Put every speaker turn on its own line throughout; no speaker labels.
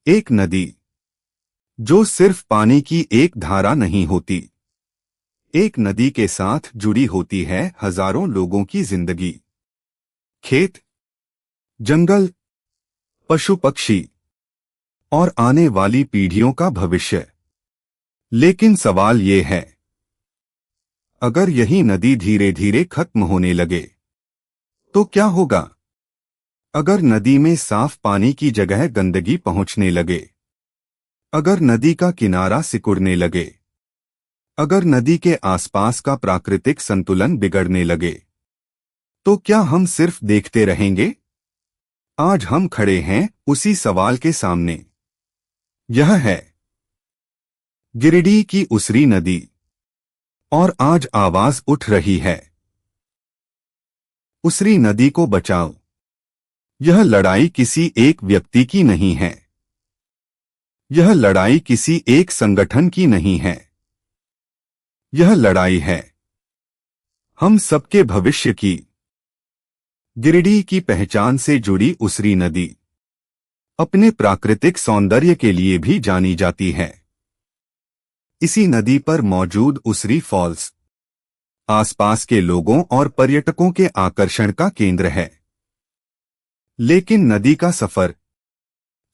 एक नदी जो सिर्फ पानी की एक धारा नहीं होती, एक नदी के साथ जुड़ी होती है हजारों लोगों की जिंदगी, खेत, जंगल, पशु पक्षी और आने वाली पीढ़ियों का भविष्य। लेकिन सवाल ये है, अगर यही नदी धीरे धीरे खत्म होने लगे तो क्या होगा? अगर नदी में साफ पानी की जगह गंदगी पहुंचने लगे, अगर नदी का किनारा सिकुड़ने लगे, अगर नदी के आसपास का प्राकृतिक संतुलन बिगड़ने लगे, तो क्या हम सिर्फ देखते रहेंगे? आज हम खड़े हैं उसी सवाल के सामने। यह है गिरिडीह की उसरी नदी, और आज आवाज उठ रही है, उसरी नदी को बचाओ। यह लड़ाई किसी एक व्यक्ति की नहीं है, यह लड़ाई किसी एक संगठन की नहीं है, यह लड़ाई है हम सबके भविष्य की। गिरिडीह की पहचान से जुड़ी उसरी नदी अपने प्राकृतिक सौंदर्य के लिए भी जानी जाती है। इसी नदी पर मौजूद उसरी फॉल्स आसपास के लोगों और पर्यटकों के आकर्षण का केंद्र है। लेकिन नदी का सफर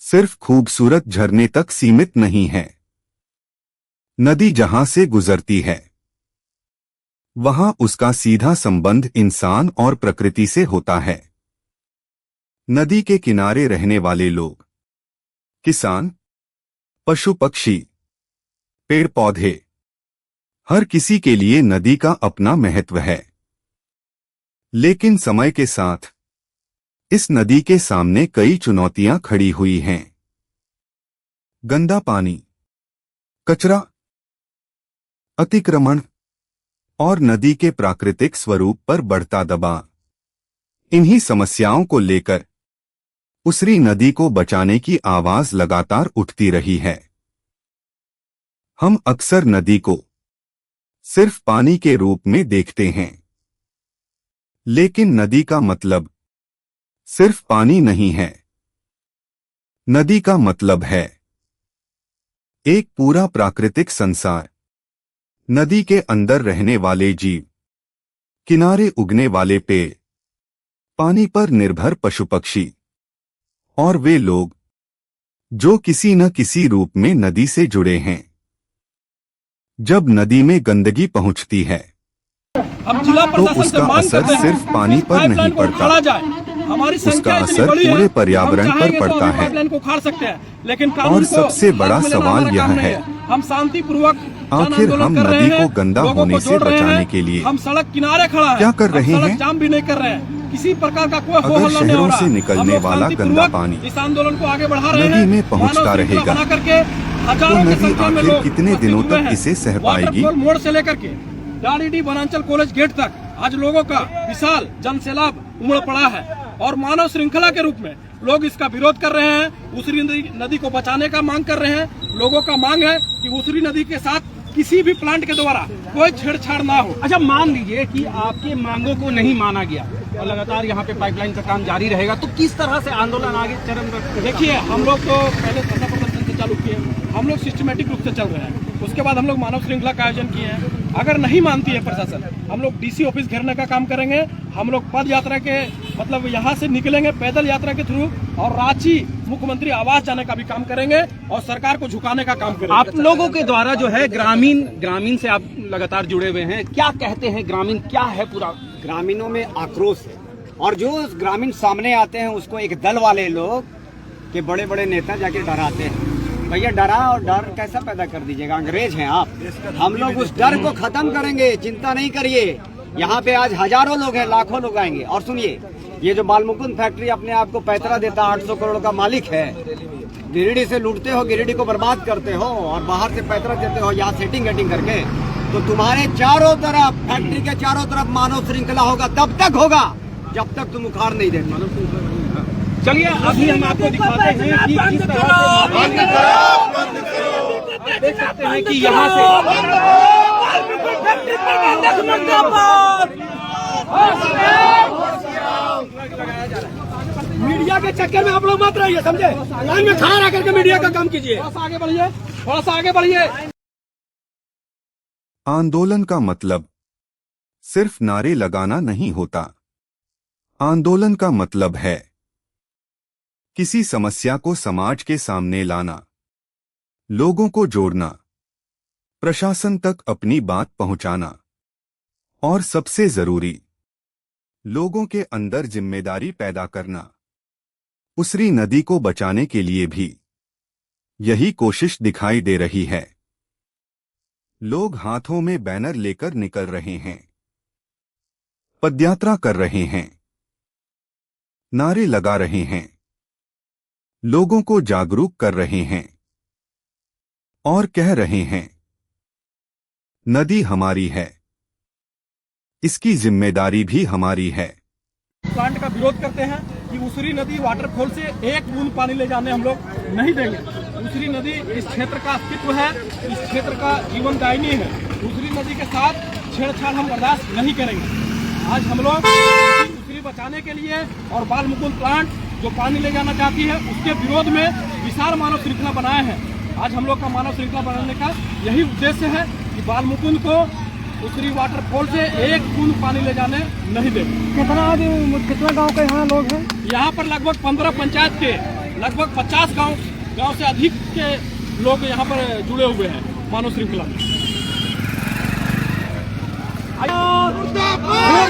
सिर्फ खूबसूरत झरने तक सीमित नहीं है। नदी जहां से गुजरती है, वहां उसका सीधा संबंध इंसान और प्रकृति से होता है। नदी के किनारे रहने वाले लोग, किसान, पशु पक्षी, पेड़ पौधे, हर किसी के लिए नदी का अपना महत्व है। लेकिन समय के साथ इस नदी के सामने कई चुनौतियां खड़ी हुई हैं। गंदा पानी, कचरा, अतिक्रमण और नदी के प्राकृतिक स्वरूप पर बढ़ता दबाव। इन्हीं समस्याओं को लेकर उसरी नदी को बचाने की आवाज लगातार उठती रही है। हम अक्सर नदी को सिर्फ पानी के रूप में देखते हैं, लेकिन नदी का मतलब सिर्फ पानी नहीं है। नदी का मतलब है एक पूरा प्राकृतिक संसार। नदी के अंदर रहने वाले जीव, किनारे उगने वाले पेड़, पानी पर निर्भर पशु पक्षी और वे लोग जो किसी न किसी रूप में नदी से जुड़े हैं। जब नदी में गंदगी पहुंचती है तो उसका असर सिर्फ पानी पर नहीं पड़ता, उसका असर पूरे पर्यावरण पर पड़ता है।
लेकिन
और सबसे बड़ा सवाल यह है,
हम शांतिपूर्वक
आखिर हम नदी को गंदा होने से बचाने के लिए
हम सड़क किनारे खड़ा है,
क्या कर रहे हैं?
जाम भी नहीं कर रहे हैं, किसी प्रकार का कोई
अगर शहरों से निकलने वाला गंदा पानी
इस आंदोलन को आगे बढ़ा रहे हैं,
नदी में पहुंचता रहेगा, तो नदी आखिर कितने दिनों तक इसे सह पाएगी?
मोड़ से लेकर के डालीडीह वनांचल कॉलेज गेट तक आज लोगों का विशाल जन सैलाब उमड़ पड़ा है और मानव श्रृंखला के रूप में लोग इसका विरोध कर रहे हैं। उसरी नदी को बचाने का मांग कर रहे हैं। लोगों का मांग है कि उसरी नदी के साथ किसी भी प्लांट के द्वारा कोई छेड़छाड़ ना हो।
अच्छा, मान लीजिए कि आपके मांगों को नहीं माना गया और लगातार यहाँ पे पाइपलाइन का काम जारी रहेगा, तो किस तरह से आंदोलन आगे चरम पर?
देखिए, हम लोग तो पहले धरना प्रदर्शन से चालू किए, हम लोग सिस्टमेटिक रूप से चल रहे हैं। उसके बाद हम लोग मानव श्रृंखला का आयोजन किए हैं। अगर नहीं मानती है प्रशासन, हम लोग डीसी ऑफिस घेरने का काम करेंगे। हम लोग पद यात्रा के मतलब यहाँ से निकलेंगे पैदल यात्रा के थ्रू और रांची मुख्यमंत्री आवास जाने का भी काम करेंगे और सरकार को झुकाने का काम करेंगे।
आप लोगों के द्वारा जो है ग्रामीण से आप लगातार जुड़े हुए हैं, क्या कहते हैं ग्रामीण, क्या है पूरा?
ग्रामीणों में आक्रोश है और जो ग्रामीण सामने आते हैं उसको एक दल वाले लोग के बड़े बड़े नेता जाके डराते हैं। भैया, डरा और डर कैसा पैदा कर दीजिएगा? अंग्रेज हैं आप। हम लोग उस डर को खत्म करेंगे, चिंता नहीं करिए। यहाँ पे आज हजारों लोग हैं, लाखों लोग आएंगे। और सुनिए, ये जो बालमुकुंद फैक्ट्री अपने आप को पैतरा देता 800 करोड़ का मालिक है, गिरिडीह से लूटते हो, गिरिडीह को बर्बाद करते हो और बाहर से पैतरा देते हो यहाँ सेटिंग वेटिंग करके, तो तुम्हारे चारों तरफ फैक्ट्री के चारों तरफ मानव श्रृंखला होगा। तब तक होगा जब तक तुम उखाड़ नहीं देते।
चलिए, अभी हम आपको दिखाते हैं कि किस तरह से देख सकते हैं कि यहाँ से
मीडिया मीडिया के चक्कर में आप लोग मत रहिए, समझे? लाइन में खड़ा रह करके मीडिया का काम कीजिए। थोड़ा सा आगे बढ़िए, थोड़ा सा आगे बढ़िए।
आंदोलन का मतलब सिर्फ नारे लगाना नहीं होता। आंदोलन का मतलब है किसी समस्या को समाज के सामने लाना, लोगों को जोड़ना, प्रशासन तक अपनी बात पहुंचाना और सबसे जरूरी, लोगों के अंदर जिम्मेदारी पैदा करना। उसरी नदी को बचाने के लिए भी यही कोशिश दिखाई दे रही है। लोग हाथों में बैनर लेकर निकल रहे हैं, पदयात्रा कर रहे हैं, नारे लगा रहे हैं, लोगों को जागरूक कर रहे हैं और कह रहे हैं, नदी हमारी है, इसकी जिम्मेदारी भी हमारी है।
प्लांट का विरोध करते हैं कि उसरी नदी वाटरफॉल से एक बूंद पानी ले जाने हम लोग नहीं देंगे। उसरी नदी इस क्षेत्र का अस्तित्व है, इस क्षेत्र का जीवनदायिनी है। उसरी नदी के साथ छेड़छाड़ हम बर्दाश्त नहीं करेंगे। आज हम लोग उसरी बचाने के लिए और बाल मुकुंद प्लांट जो पानी ले जाना चाहती है उसके विरोध में विशाल मानव श्रृंखला बनाए हैं। आज हम लोग का मानव श्रृंखला बनाने का यही उद्देश्य है कि बाल मुकुंद को उसरी वाटरफॉल से एक बूंद पानी ले जाने नहीं देंगे।
कितना गांव के यहाँ लोग हैं?
यहाँ पर लगभग 15 पंचायत के लगभग 50 गांव से अधिक के लोग यहाँ पर जुड़े हुए हैं मानव श्रृंखला में।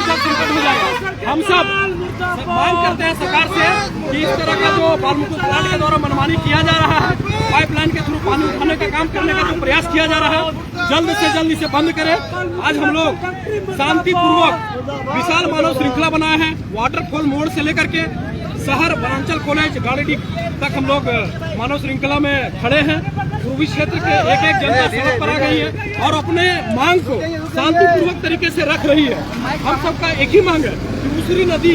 जब संकट हो जाएगा, हम सब मांग करते हैं सरकार से कि इस तरह का जो बाल मुकुंद प्लांट के द्वारा मनमानी किया जा रहा है, पाइपलाइन के थ्रू पानी उठाने का काम करने का जो प्रयास किया जा रहा है, जल्द से जल्द इसे बंद करें। आज हम लोग शांतिपूर्वक विशाल मानव श्रृंखला बनाए हैं। वाटरफॉल मोड़ से लेकर के शहर वनांचल कॉलेज गाड़ीडीह तक हम लोग मानव श्रृंखला में खड़े हैं। पूर्वी क्षेत्र के एक एक जनता सड़क पर आ गई है और अपने मांग को शांतिपूर्वक तरीके से रख रही है। हम सबका एक ही मांग है कि उसरी नदी